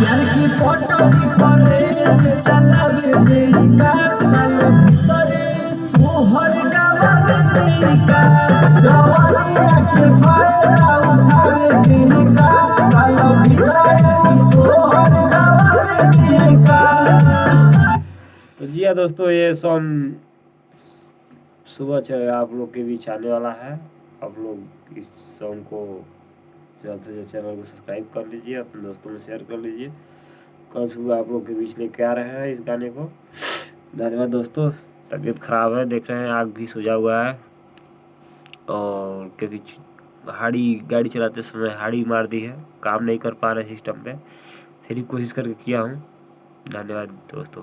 प्यार की पटरी पर चलावे देगा साल भीतरे सोहर गावे देगा जवानिया के फायदा उठावे देगा साल भीतरे सोहर गावे देगा। तो जी हाँ दोस्तों, ये सॉन्ग सुबह आप लोग के बीच आने वाला है। आप लोग इस सॉन्ग को जल्द से जल्द चैनल को सब्सक्राइब कर लीजिए, अपने दोस्तों में शेयर कर लीजिए। कल सुबह आप लोग के बीच लेके आ रहे हैं इस गाने को। धन्यवाद दोस्तों। तबीयत खराब है, देख रहे हैं आग भी सूझा हुआ है, और क्योंकि गाड़ी चलाते समय हाड़ी मार दी है, काम नहीं कर पा रहे सिस्टम पे, फिर भी कोशिश करके किया हूँ। धन्यवाद दोस्तों।